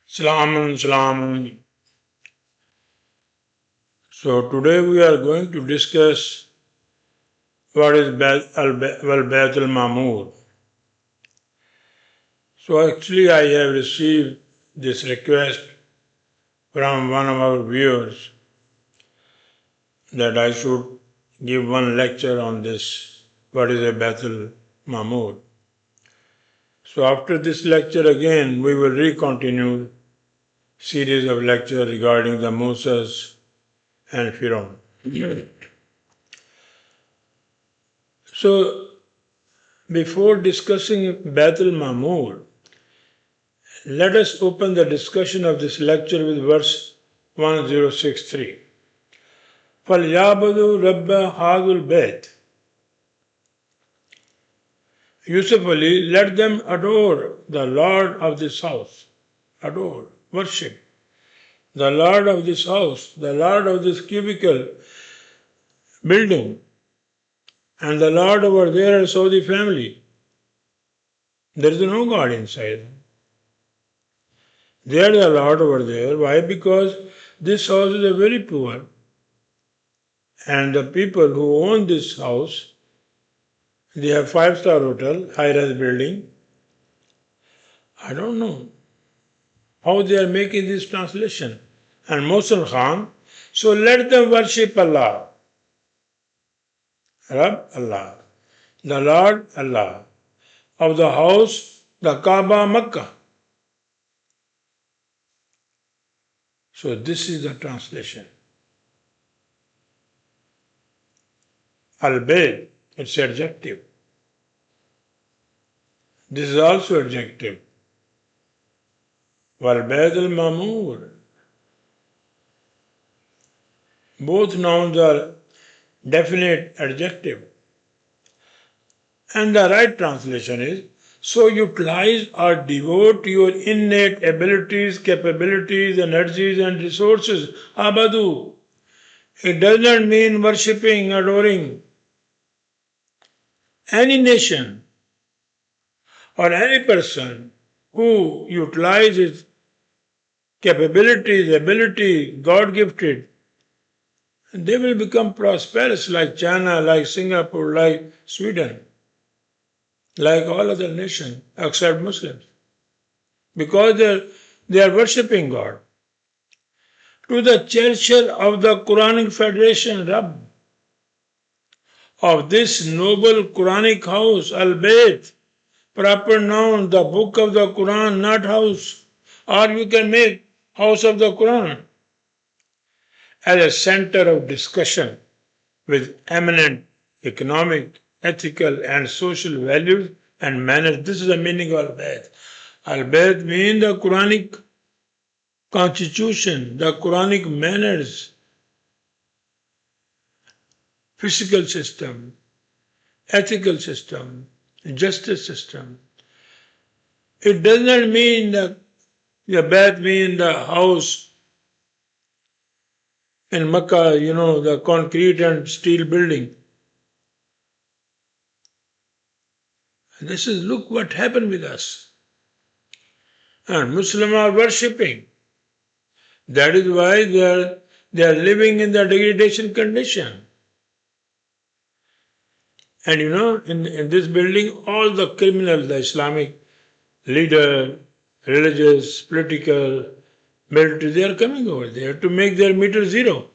Salaam, salam. So today we are going to discuss what is Al-Bayt al-Mamur. So actually I have received this request from one of our viewers that I should give one lecture on this, what is a Bayt al-Mamur. So after this lecture again we will recontinue series of lectures regarding the Musas and Firaun. So before discussing Bayt al-Mamur, let us open the discussion of this lecture with verse 1063. فَلْيَعْبُدُوا رَبَّ هَذُا الْبَيْتِ. Yusuf Ali, let them adore the Lord of this house. Adore, worship. The Lord of this house, the Lord of this cubicle building, and the Lord over there is Saudi family. There is no God inside. They are the Lord over there. Why? Because this house is very poor. And the people who own this house, they have 5-star hotel, high-rise building. I don't know how they are making this translation. And Mohsen Khan, so let them worship Allah. Rabb Allah. The Lord Allah. Of the house, the Kaaba, Makkah. So this is the translation. Al-Bayt, it's adjective. This is also adjective. Wal-Bayt al-Mamur. Both nouns are definite adjective. And the right translation is, so utilize or devote your innate abilities, capabilities, energies and resources. Abadu. It does not mean worshipping, adoring any nation or any person who utilizes capabilities, ability, God-gifted. They will become prosperous like China, like Singapore, like Sweden, like all other nations except Muslims. Because they are worshipping God. To the cherisher of the Quranic Federation, Rabb, of this noble Quranic house, Al-Bayt, proper noun, the book of the Quran, not house. Or you can make house of the Quran as a center of discussion with eminent economic, ethical, and social values and manners. This is the meaning of Al-Bayt. Al-Bayt means the Quranic constitution, the Quranic manners, physical system, ethical system, justice system. It does not mean that the Bayt means the house in Makkah, the concrete and steel building. This is, look what happened with us. And Muslims are worshipping. That is why they are living in the degradation condition. And in this building, all the criminals, the Islamic leader, religious, political, military, they are coming over there to make their meter zero.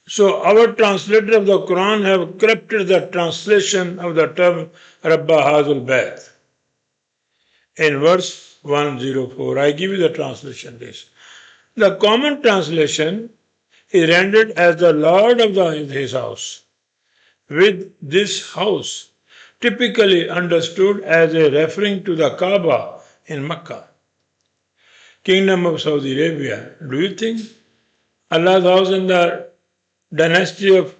So our translator of the Quran have corrupted the translation of the term Rabba Hazul Bayt. In verse 104, I give you the translation this. The common translation is rendered as the Lord of his house, with this house typically understood as a referring to the Kaaba in Mecca, Kingdom of Saudi Arabia. Do you think Allah's house in the dynasty of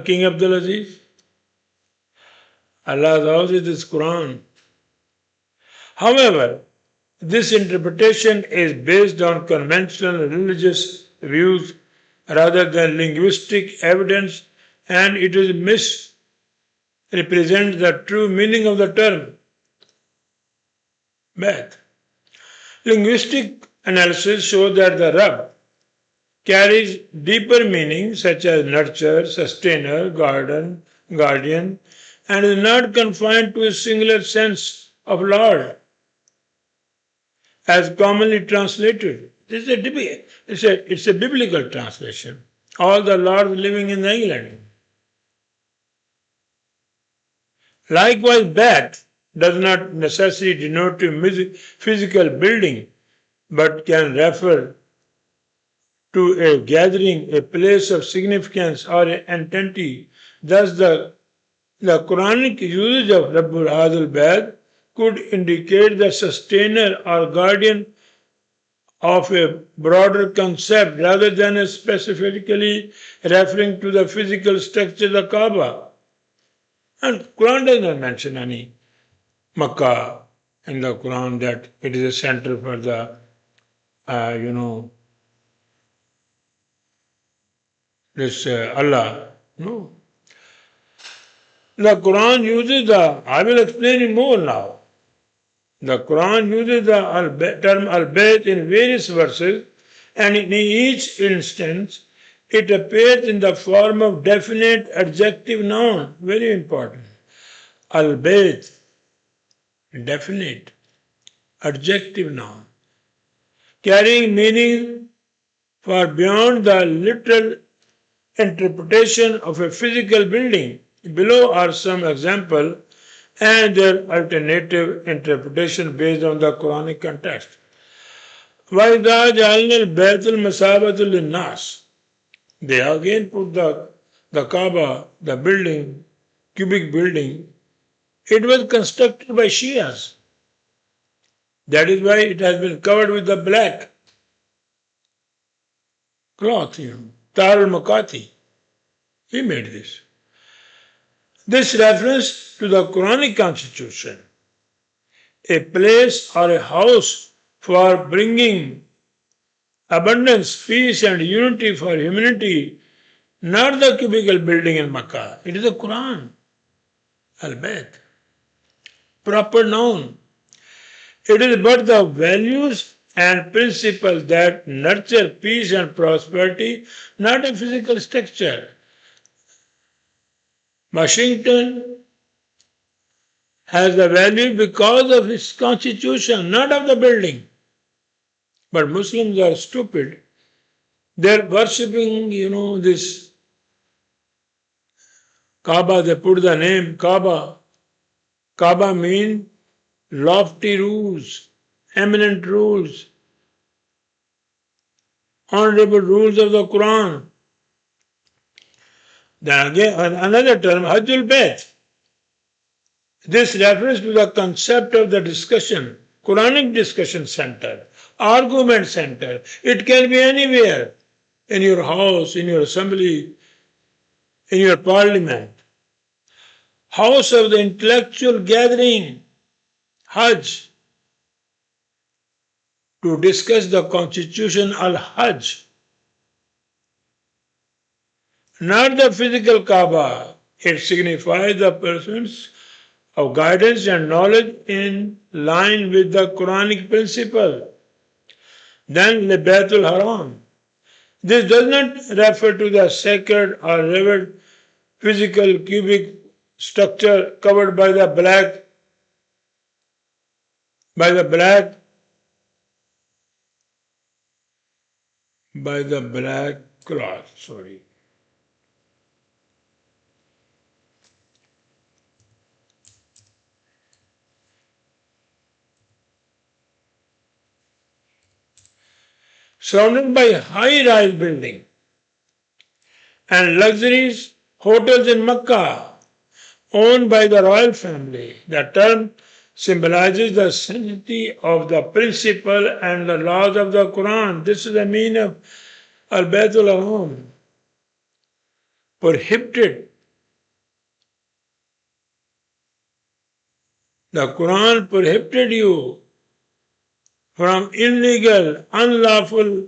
King Abdulaziz? Allah's house is this Quran. However, this interpretation is based on conventional religious views rather than linguistic evidence, and it is misrepresents the true meaning of the term Bayt. Linguistic analysis shows that the rub carries deeper meanings such as nurture, sustainer, guardian, and is not confined to a singular sense of Lord, as commonly translated. It's a biblical translation. All the lords living in England. Likewise, Bath does not necessarily denote a physical building, but can refer to a gathering, a place of significance, or an entity. Thus, the Quranic usage of Rabbul Hadul Bayt could indicate the sustainer or guardian of a broader concept rather than specifically referring to the physical structure of the Kaaba. And Quran does not mention any Makkah in the Quran that it is a center for the, this Allah. No. The Quran uses I will explain it more now. The Quran uses the term Al-Bayt in various verses, and in each instance, it appears in the form of definite adjective noun. Very important. Al-Bayt, definite adjective noun, carrying meaning far beyond the literal interpretation of a physical building. Below are some examples and their alternative interpretation based on the Quranic context. وَإِذَا جَعَلْنَا الْبَيْتَ الْمَثَابَةَ لِلنَّاسِ. They again put the Kaaba, the building, cubic building. It was constructed by Shias. That is why it has been covered with the black cloth, Tar al-Makati. He made this. This reference to the Quranic constitution, a place or a house for bringing abundance, peace, and unity for humanity, not the cubical building in Makkah. It is the Quran, Al-Bayt, proper noun. It is but the values and principles that nurture peace and prosperity, not a physical structure. Washington has the value because of its constitution, not of the building. But Muslims are stupid. They're worshipping, this Kaaba. They put the name Kaaba. Kaaba means lofty rules, eminent rules, honorable rules of the Quran. Then again, another term, Hajjul Bayt. This refers to the concept of the discussion, Quranic discussion center, argument center. It can be anywhere, in your house, in your assembly, in your parliament. House of the intellectual gathering, Hajj, to discuss the constitution Al-Hajj. Not the physical Kaaba. It signifies the persons of guidance and knowledge in line with the Quranic principle. Then the Baytul Haram. This does not refer to the sacred or revered physical cubic structure covered by the black cloth. Surrounded by high-rise buildings and luxuries, hotels in Makkah, owned by the royal family. The term symbolizes the sanctity of the principle and the laws of the Quran. This is the meaning of Al-Baytul Haram. Prohibited. The Quran prohibited you from illegal, unlawful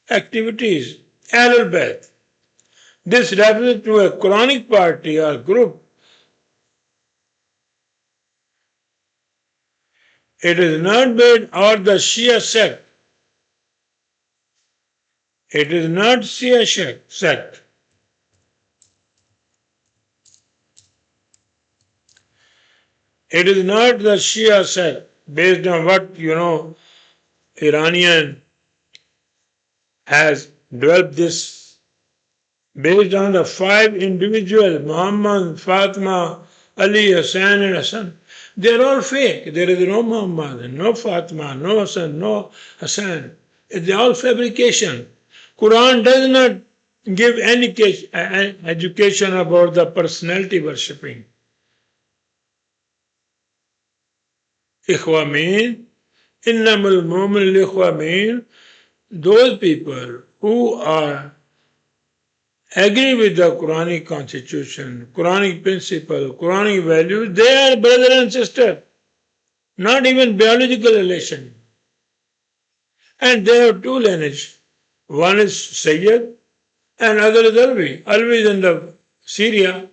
activities. Al-Bayt. This refers to a Quranic party or group. It is not Bayt or the Shia sect. It is not Shia sect. It is not the Shia sect based on what Iranian has developed this based on the five individuals Muhammad, Fatima, Ali, Hassan, and Hassan. They are all fake. There is no Muhammad, no Fatima, no Hassan, no Hassan. It's all fabrication. Quran does not give any education about the personality worshipping. Ikhwa mean, innamal mu'min ikhwa mean, those people who are agree with the Quranic constitution, Quranic principle, Quranic values, they are brother and sister, not even biological relation. And they have two lineage. One is Sayyid and other is Alvi. Alvi is in the Syria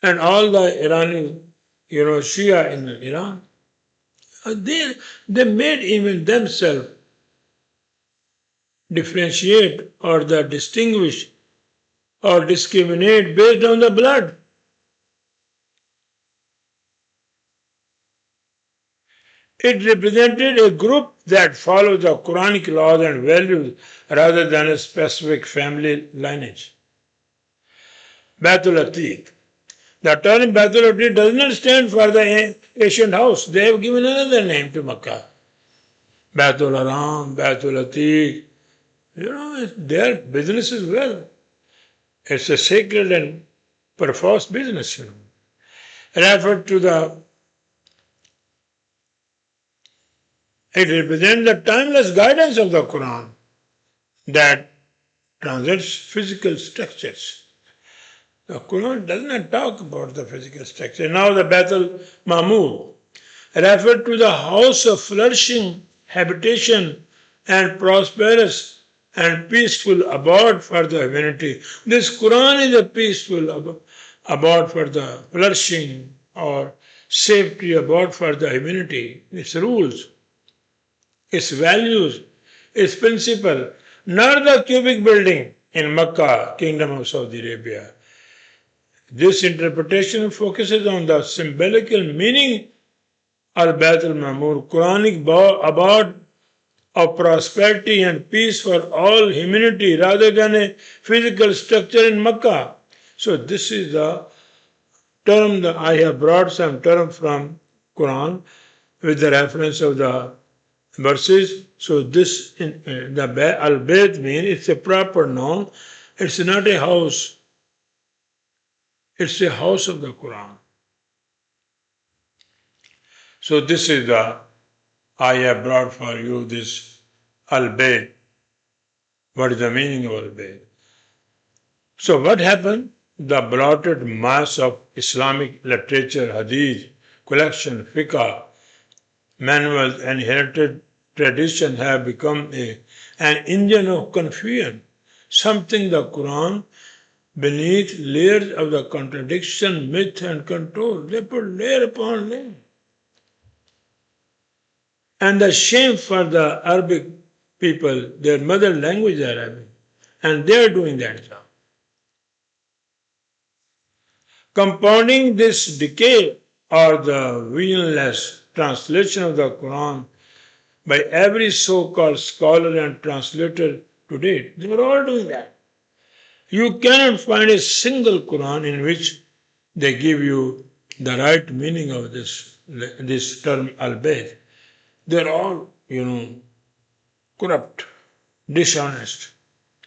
and all the Iranian, Shia in Iran. They made even themselves differentiate or the distinguish or discriminate based on the blood. It represented a group that follows the Quranic laws and values rather than a specific family lineage. Baitul Atiq. The term Baitul Atiq does not stand for the ancient house. They have given another name to Makkah. Baitul Haram, Baitul Atiq. Their business is well. It's a sacred and perforce business. Referred to it represents the timeless guidance of the Quran that transcends physical structures. The Quran does not talk about the physical structure. Now the Baitul Ma'mur referred to the house of flourishing habitation and prosperous and peaceful abode for the humanity. This Quran is a peaceful abode for the flourishing or safety abode for the humanity. Its rules, its values, its principle, not the cubic building in Makkah, Kingdom of Saudi Arabia. This interpretation focuses on the symbolical meaning Al-Bayt al-Ma'mur, Quranic abode of prosperity and peace for all humanity rather than a physical structure in Makkah. So this is the term that I have brought some term from Quran with the reference of the verses. So this the Al-Bayt means it's a proper noun. It's not a house. It's a house of the Quran. So this is I have brought for you this Al-Bayt. What is the meaning of Al-Bayt? So what happened? The blotted mass of Islamic literature, hadith, collection, fiqh, manuals, and inherited tradition have become an engine of confusion, something the Quran beneath layers of the contradiction, myth, and control. They put layer upon layer. And the shame for the Arabic people, their mother language is Arabic, and they are doing that job. Compounding this decay or the visionless translation of the Quran by every so-called scholar and translator today, they are all doing that. You cannot find a single Quran in which they give you the right meaning of this term Al-Bayt. They're all, corrupt, dishonest,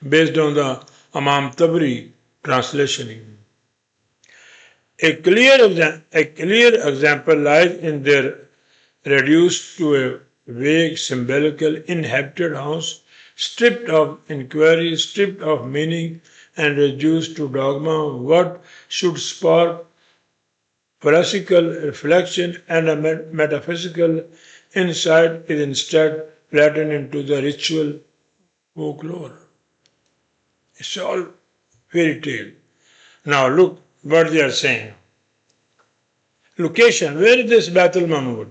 based on the Imam Tabari translation. A clear example lies in their reduced to a vague, symbolical, inhabited house, stripped of inquiry, stripped of meaning, and reduced to dogma. What should spark philosophical reflection and a metaphysical insight is instead flattened into the ritual folklore. It's all fairy tale. Now look what they are saying. Location, where is this Bayt al-Mamur?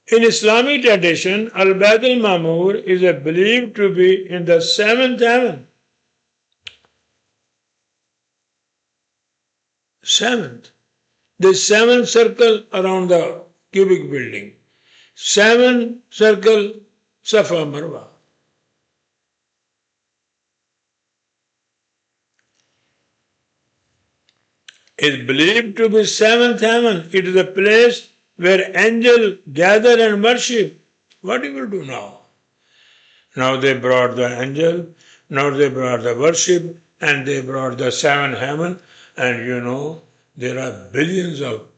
In Islamic tradition, Al-Bayt al-Mamur is believed to be in the seventh heaven. Seventh. There's seven circle around the cubic building. Seven circle Safa Marwa. Is believed to be seventh heaven. It is a place where angels gather and worship. What you will do now? Now they brought the angel, now they brought the worship, and they brought the seven heaven, and you know there are billions of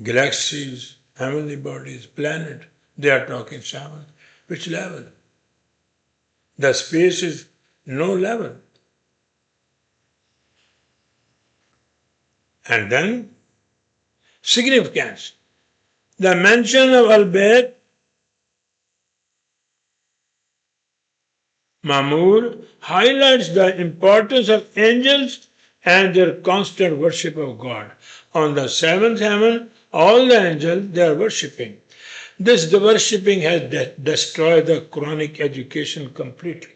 galaxies, heavenly bodies, planet. They are talking seven. Which level? The space is no level. And then significance. The mention of Al-Bayt Mamur highlights the importance of angels and their constant worship of God. On the seventh heaven, all the angels they are worshipping. This the worshipping has destroyed the Quranic education completely.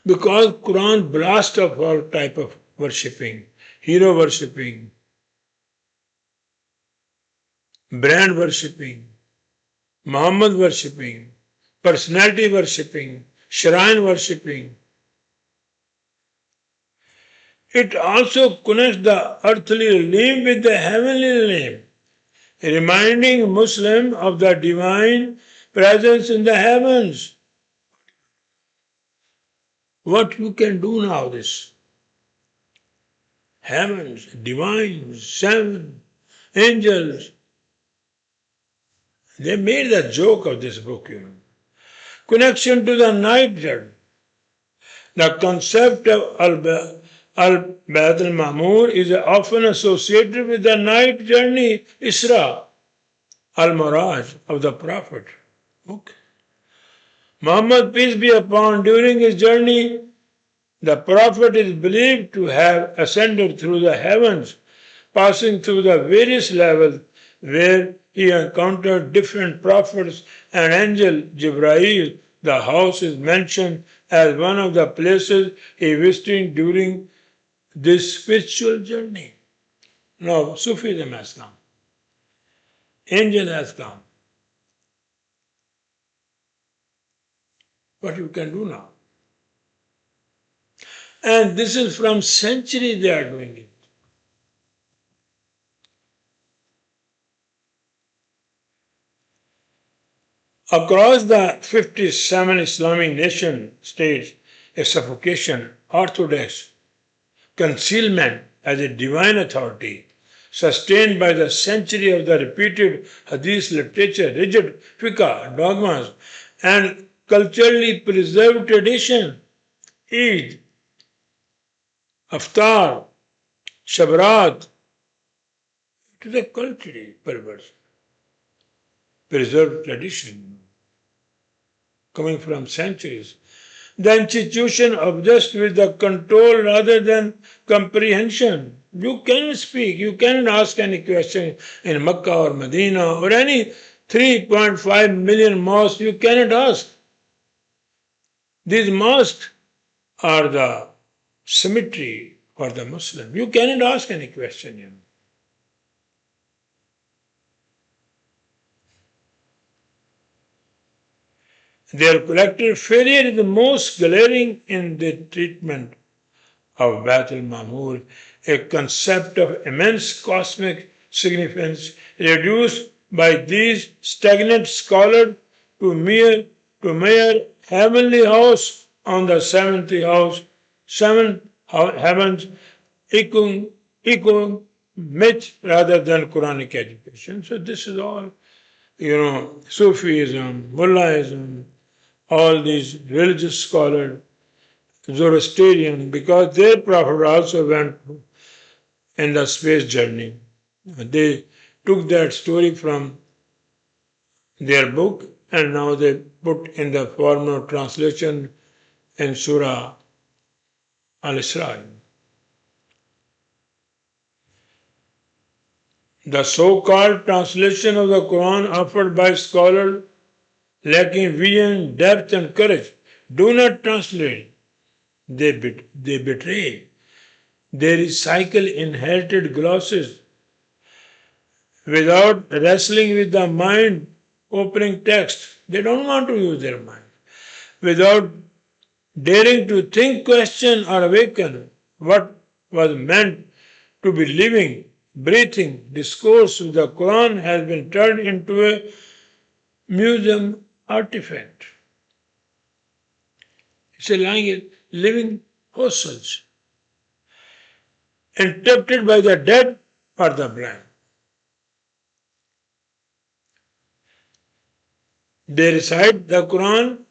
Because Quran blasts off all type of worshipping, hero worshipping, brand worshipping, Muhammad worshipping, personality worshipping, shrine worshipping. It also connects the earthly realm with the heavenly realm, reminding Muslim of the divine presence in the heavens. What you can do now this? Heavens, divine, seven, angels. They made the joke of this book, you know. Connection to the night journey. The concept of Al-Bayt al-Mamur is often associated with the night journey, Isra, Al-Miraj of the Prophet. Okay. Muhammad, peace be upon, during his journey, the Prophet is believed to have ascended through the heavens, passing through the various levels where he encountered different prophets and angel Jibrail. The house is mentioned as one of the places he visited during this spiritual journey. Now, Sufism has come. Angel has come. What you can do now? And this is from centuries they are doing it. Across the 57 Islamic nation states, a suffocation, orthodox, concealment as a divine authority, sustained by the century of the repeated hadith literature, rigid fiqh, dogmas, and culturally preserved tradition, Eid, Aftar, Shabrat, it is a culturally preserved tradition coming from centuries. The institution obsessed with the control rather than comprehension. You cannot speak, you cannot ask any question in Mecca or Medina or any 3.5 million mosques, you cannot ask. These mosques are the cemetery for the Muslim. You cannot ask any question. You know. Their collective failure is the most glaring in the treatment of Bayt al-Mamur, a concept of immense cosmic significance reduced by these stagnant scholars to mere heavenly house on the seventh house, seven heavens, echoing myth rather than Quranic education. So this is all, Sufism, Mullahism, all these religious scholars, Zoroastrian, because their prophet also went in the space journey. They took that story from their book and now they put in the form of translation in Surah Al-Isra. The so-called translation of the Quran offered by scholars lacking vision, depth and courage do not translate. They betray. They recycle inherited glosses without wrestling with the mind-opening text. They don't want to use their mind. Without daring to think, question or awaken what was meant to be living, breathing discourse with the Quran has been turned into a museum artifact. It's a living fossils, interpreted by the dead or the blind. They recite the Quran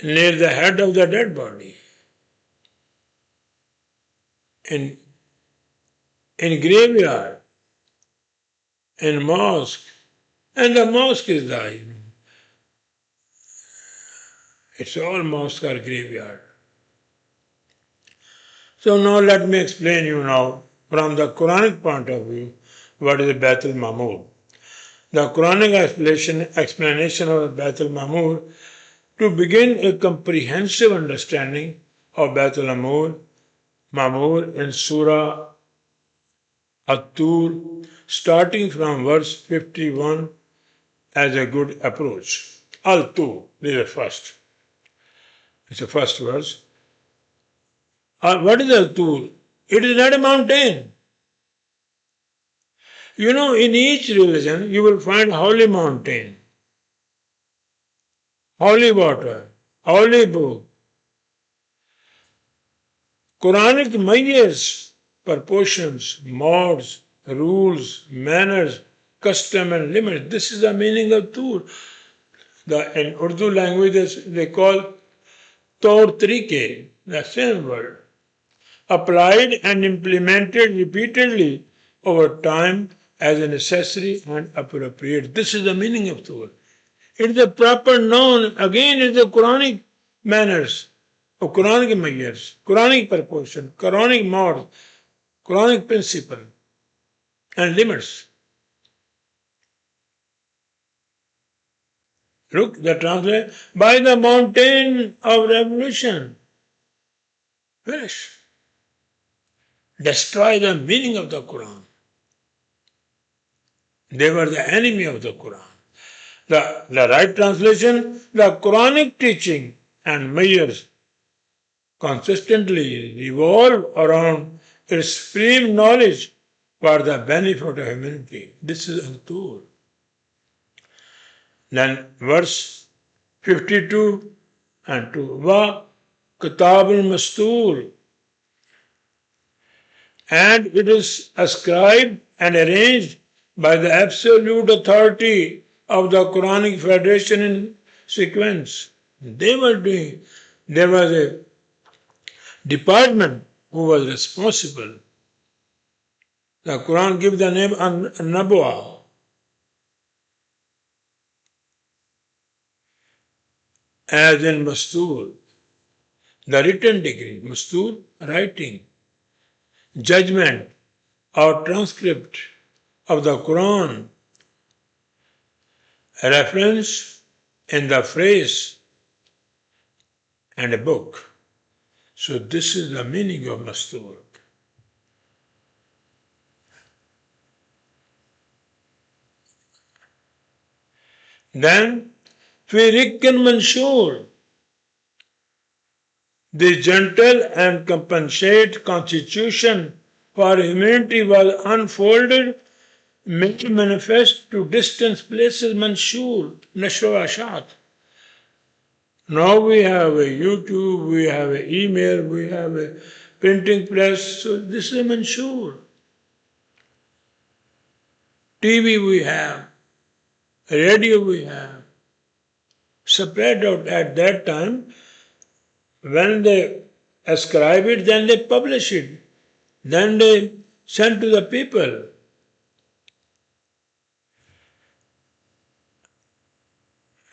near the head of the dead body. In graveyard, in mosque, and the mosque is it's all mosque or graveyard. So now let me explain you now from the Quranic point of view what is Bayt al-Mamur. The Quranic explanation of Bayt al-Mamur to begin a comprehensive understanding of Bayt al-Mamur in Surah At-Tur, starting from verse 51 as a good approach. Al-Tur, this is the first. It's the first verse. What is Al-Tur? It is not a mountain. You know, in each religion, you will find holy mountain, holy water, holy book, Quranic measures, proportions, modes, rules, manners, custom and limits. This is the meaning of Tur. In Urdu language, they call Taur Trike, the same word, applied and implemented repeatedly over time as a necessary and appropriate. This is the meaning of Tur. It is a proper noun. Again, it is the Quranic manners, or Quranic measures, Quranic proportion, Quranic mode, Quranic principle, and limits. Look, the translation, by the mountain of revolution. Finish. Destroy the meaning of the Quran. They were the enemy of the Quran. The right translation, the Quranic teaching and measures consistently revolve around its supreme knowledge for the benefit of humanity. This is Al-Tur. Then verse 52 and 2. Wa Kitab al-Mastur. And it is ascribed and arranged by the absolute authority of the Quranic Federation in sequence. There was a department who was responsible. The Quran gives the name An-Nabwa. As in Mastur, the written degree, Mastur, writing, judgment or transcript of the Quran, a reference in the phrase and a book. So this is the meaning of Mastur. Then, fi Rikkan Manshur, the gentle and compassionate constitution for humanity was unfolded, made manifest to distant places, Manshur, Nashro Ashat. Now we have a YouTube, we have an email, we have a printing press, so this is a Manshur. TV we have, radio we have. Spread out at that time, when they ascribe it, then they publish it. Then they send to the people.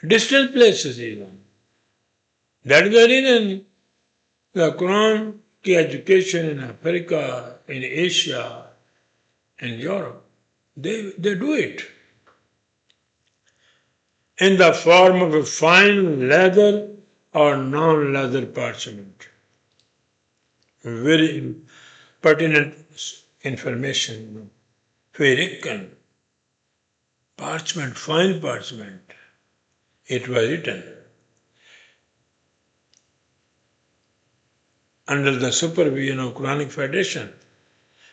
distant places even. That is the reason the Quranic education in Africa, in Asia, in Europe, they do it in the form of a fine leather or non-leather parchment. Very pertinent information. Ferican parchment, fine parchment. It was written under the supervision of Quranic Federation.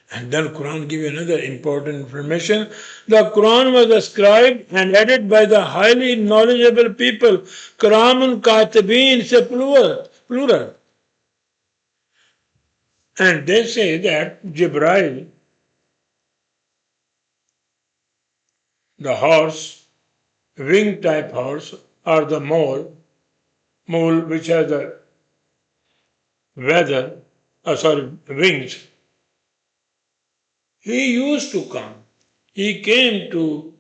And then Quran gives another important information. The Quran was ascribed and added by the highly knowledgeable people. Karamun Katibin is a plural. And they say that Jibreel, the horse, wing type horse, or the mole which has the wings, he used to come. He came to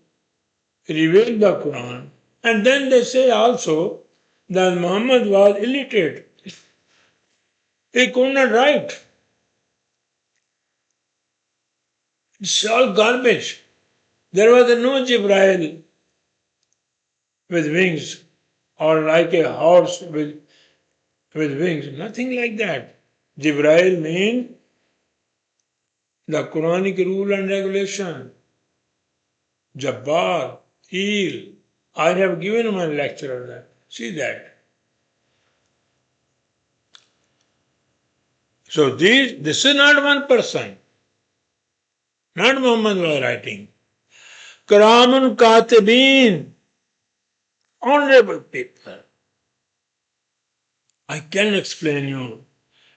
reveal the Quran. And then they say also that Muhammad was illiterate. He could not write. It's all garbage. There was no Jibreel with wings or like a horse with wings. Nothing like that. Jibreel means the Quranic rule and regulation. Jabbar, Eel. I have given my lecture on that. See that. So this is not one person. Not Muhammad was writing. Karamun Katibin. Honorable people. I can explain you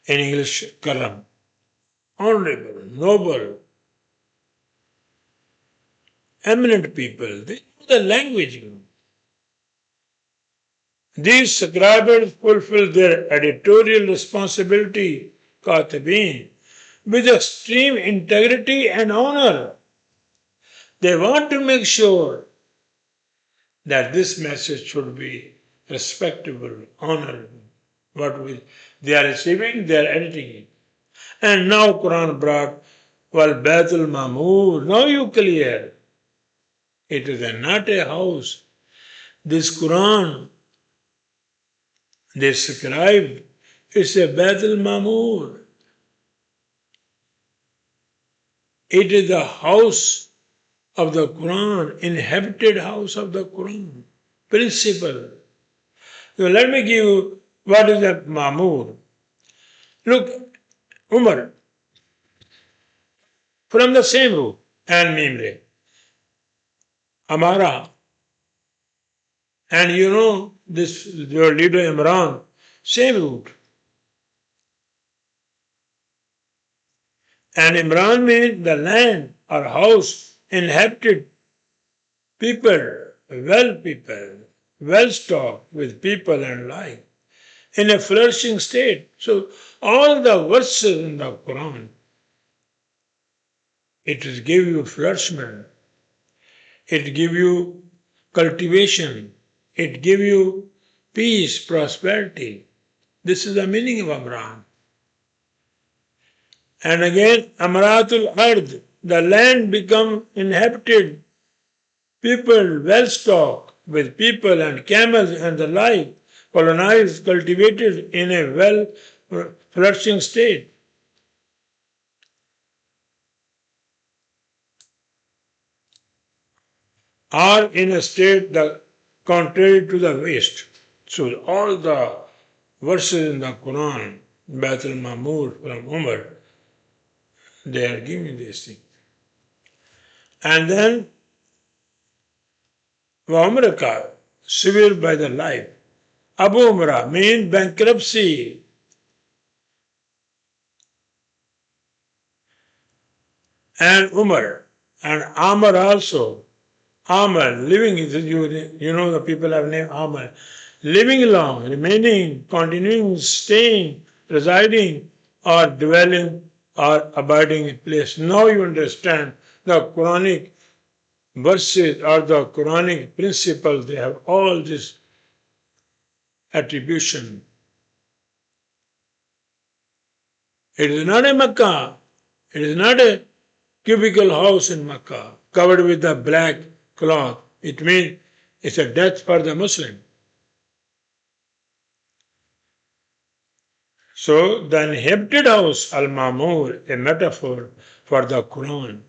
in English, Karam. Honorable, noble, eminent people. They know the language. These scribes fulfill their editorial responsibility, Katibin, with extreme integrity and honor. They want to make sure that this message should be respectable, honorable. They are receiving, they are editing it. And now Quran brought Al-Bayt al-Mamur. Now you clear. It is not a house. This Quran, they scribed, it's a Bayt al-Mamur. It is the house of the Quran, inhabited house of the Quran. Principle. So let me give you what is a Mamur. Look, Umar, from the same root, and Mimre, Amara, and you know this, your leader Imran, same root. And Imran means the land or house, inhabited, people, well stocked with people and life, in a flourishing state. So all the verses in the Quran, it will give you flourishment, it give you cultivation, it give you peace, prosperity. This is the meaning of Amran. And again, Amaratul Ard, the land become inhabited, people well stocked with people and camels and the like, colonized, cultivated in a well flourishing state. Are in a state contrary to the waste. So all the verses in the Quran, Bayt al-Mamur from Umar, they are giving this thing. And then Umraka, severe by the life. Abu Umrah means bankruptcy. And Umar, and Amr also. Amr, living, you know the people have named Amr. Living long, remaining, continuing, staying, residing, or dwelling, or abiding in place. Now you understand the Quranic verses or the Quranic principles, they have all this attribution. It is not a Makkah. It is not a cubicle house in Makkah covered with a black cloth. It means it's a death for the Muslim. So the inhabited house, Al-Mamur, a metaphor for the Quran.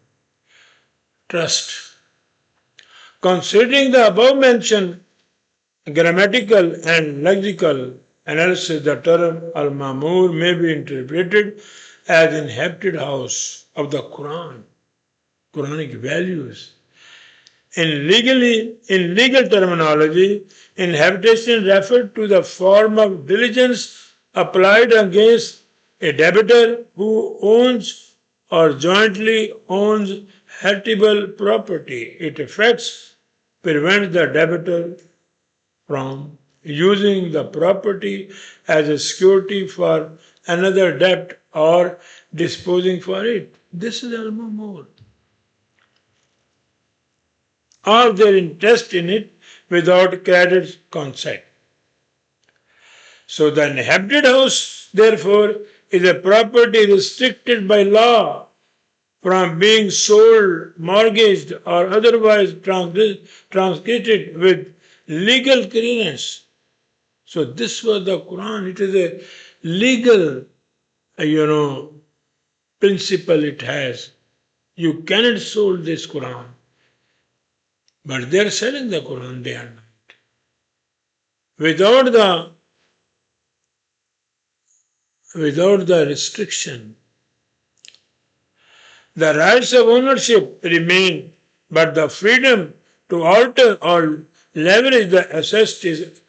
Trust. Considering the above mentioned grammatical and lexical analysis, the term Al-Mamur may be interpreted as inhabited house of the Quran, Quranic values. In legal terminology, inhabitation refers to the form of diligence applied against a debtor who owns or jointly owns habitable property. It affects, prevents the debtor from using the property as a security for another debt or disposing for it. This is al-mamur. Or their interest in it without credit consent. So the inhabited house, therefore, is a property restricted by law from being sold, mortgaged, or otherwise transmitted with legal clearance. So this was the Quran. It is a legal, principle it has. You cannot sold this Quran. But they are selling the Quran day and night. Without the restriction. The rights of ownership remain, but the freedom to alter or leverage the asset is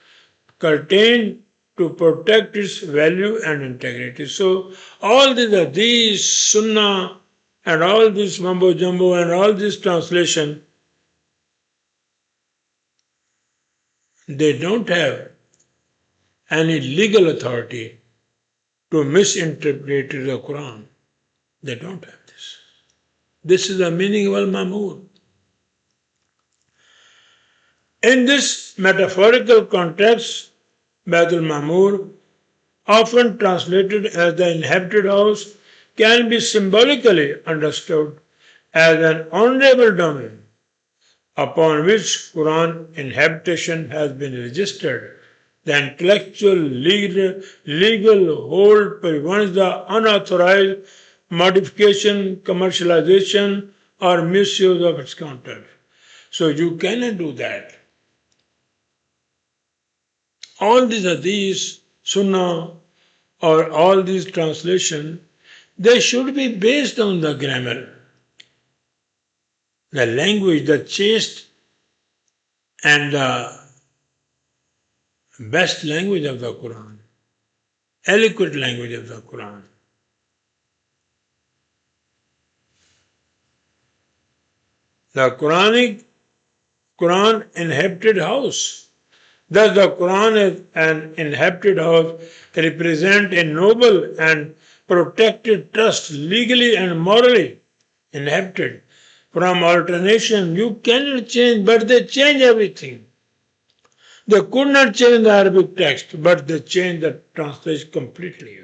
curtailed to protect its value and integrity. So all these sunnah and all this mumbo jumbo and all this translation, they don't have any legal authority to misinterpret the Quran. They don't have this. This is the meaning of al-mamur. In this metaphorical context, Bayt al-Mamur, often translated as the inhabited house, can be symbolically understood as an honorable domain upon which Quran inhabitation has been registered. The intellectual legal hold prevents the unauthorized modification, commercialization, or misuse of its content. So you cannot do that. All these hadiths, sunnah, or all these translations, they should be based on the grammar, the language, the chaste and the best language of the Quran, eloquent language of the Quran. The Quran inhabited house. Thus the Quran as an inhabited house represents a noble and protected trust, legally and morally inhabited. From alternation you cannot change, but they change everything. They could not change the Arabic text, but they changed the translation completely.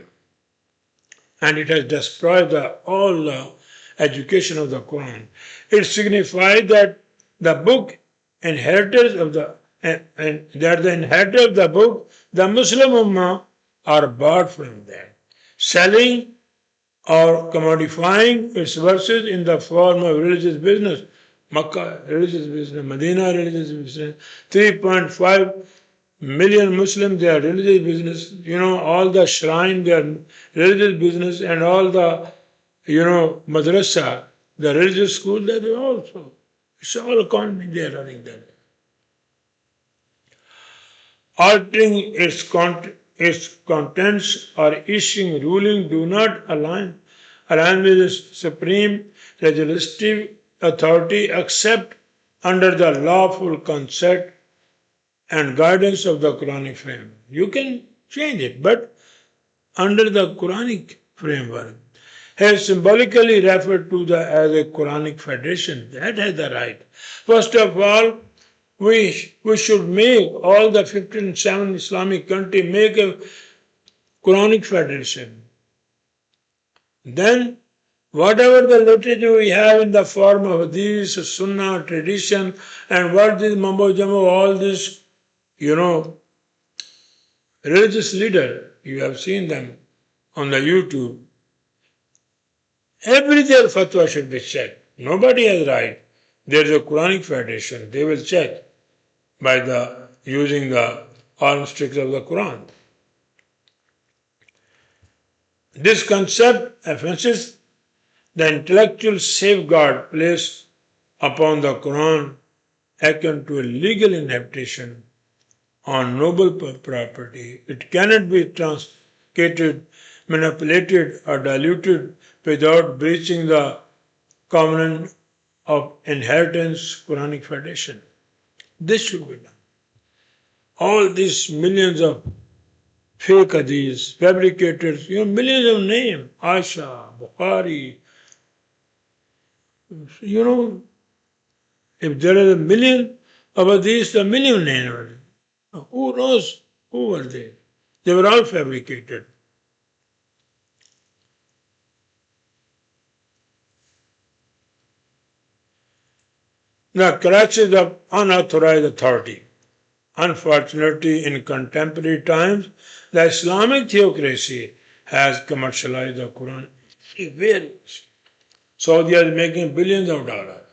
And it has destroyed all the education of the Quran. It signifies that the book inheritors of the and that the inheritor of the book, the Muslim Ummah, are barred from that. Selling or commodifying its verses in the form of religious business. Makkah, religious business. Medina, religious business. 3.5 million Muslims, they are religious business. All the shrine, they are religious business, and all the, madrasa, the religious school, they are also. It's all economy they are running that. Altering its contents or issuing ruling do not align with the supreme legislative authority except under the lawful consent and guidance of the Quranic framework. You can change it, but under the Quranic framework. Has symbolically referred to as a Quranic federation. That has the right. First of all, we should make all the 57 Islamic countries make a Quranic Federation. Then whatever the literature we have in the form of these Sunnah tradition and what this Mambo Jumbo, all this, religious leader, you have seen them on the YouTube. Every their fatwa should be checked. Nobody has right. There is a Quranic Federation. They will check by using the arms tricks of the Quran. This concept emphasizes the intellectual safeguard placed upon the Quran akin to a legal inhabitation on noble property. It cannot be translated, manipulated, or diluted without breaching the covenant of inheritance Quranic Federation. This should be done. All these millions of fake hadiths, fabricators, millions of names, Aisha, Bukhari, if there is a million of hadiths, a million names. Who knows who were they? They were all fabricated. The crutches of unauthorized authority. Unfortunately, in contemporary times, the Islamic Theocracy has commercialized the Quran. Saudi is making billions of dollars.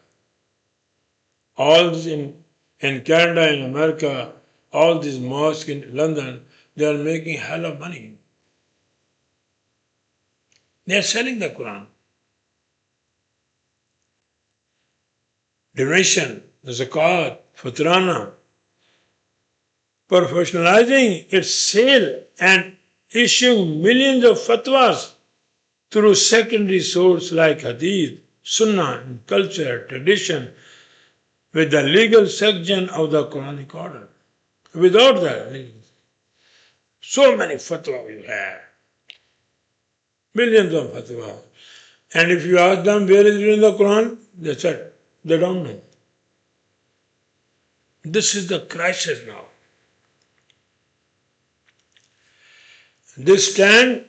All this in Canada, in America, all these mosques in London, they are making hell of money. They are selling the Quran. Donation, the zakat, fitrana, professionalizing its sale and issuing millions of fatwas through secondary sources like hadith, sunnah, and culture, tradition, with the legal section of the Quranic order. Without that, so many fatwa you have. Millions of fatwa. And if you ask them where is it in the Quran, they said, they don't know. This is the crisis now. They stand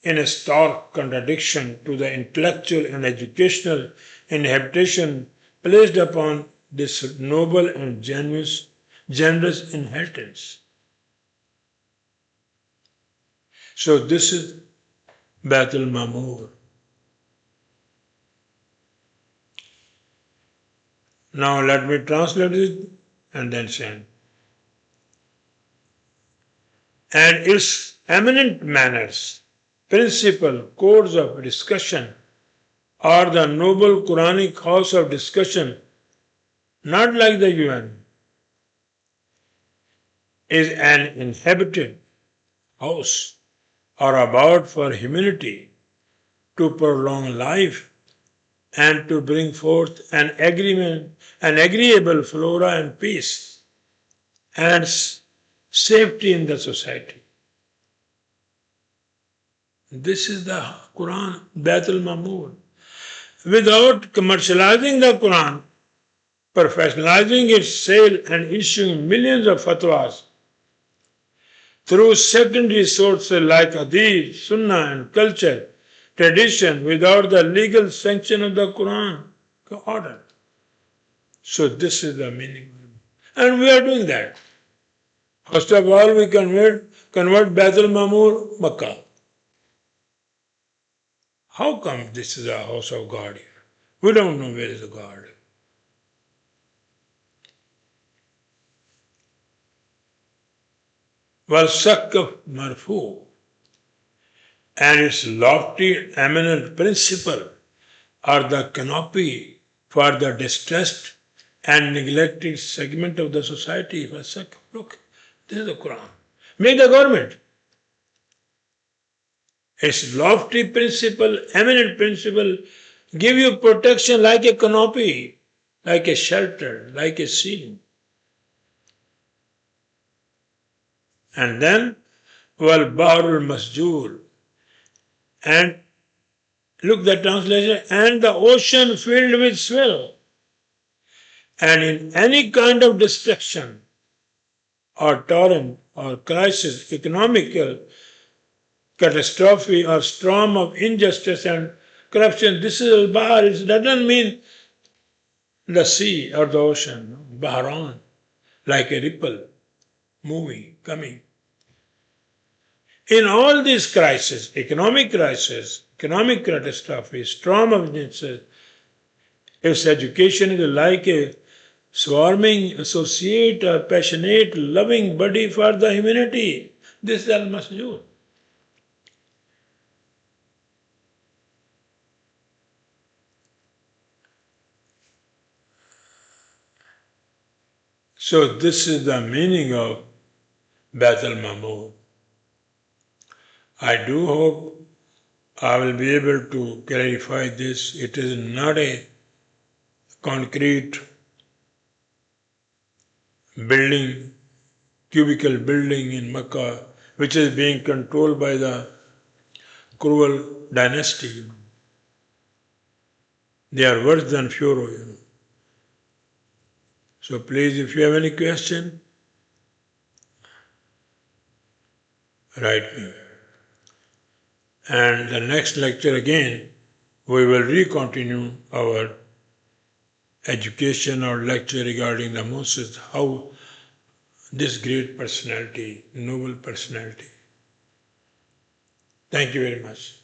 in a stark contradiction to the intellectual and educational inhabitation placed upon this noble and generous inheritance. So this is Bayt al-Mamur. Now let me translate it and then send. And its eminent manners, principle, codes of discussion are the noble Quranic house of discussion, not like the UN, is an inhabited house or abode for humanity to prolong life and to bring forth an agreeable flora and peace and safety in the society. This is the Quran, Bayt al-Mamur. Without commercializing the Quran, professionalizing its sale and issuing millions of fatwas through secondary sources like hadith, sunnah and culture, tradition, without the legal sanction of the Quran order. So this is the meaning. And we are doing that. First of all, we convert Bayt al-Mamur, Makkah. How come this is a house of God here? We don't know where is the God. Sakaf marfu, and its lofty eminent principle are the canopy for the distressed and neglected segment of the society. Look, this is the Quran. Make the government. Its lofty principle, eminent principle, give you protection like a canopy, like a shelter, like a shield. And then, wal bahrul masjur, and look the translation, and the ocean filled with swell. And in any kind of destruction or torrent or crisis, economical catastrophe or storm of injustice and corruption, this is al-Bahr. It doesn't mean the sea or the ocean, Bahran, like a ripple moving, coming. In all these crises, economic catastrophe, storm of injustice, its education is like a swarming associate, a passionate, loving body for the humanity. This is al-Masjud. So this is the meaning of Bait al-Mamur. I do hope I will be able to clarify this. It is not a concrete building, cubicle building in Mecca, which is being controlled by the cruel dynasty. They are worse than Pharaoh. So please, if you have any question, write me. And the next lecture again, we will recontinue our education or lecture regarding the Moses, how this great personality, noble personality. Thank you very much.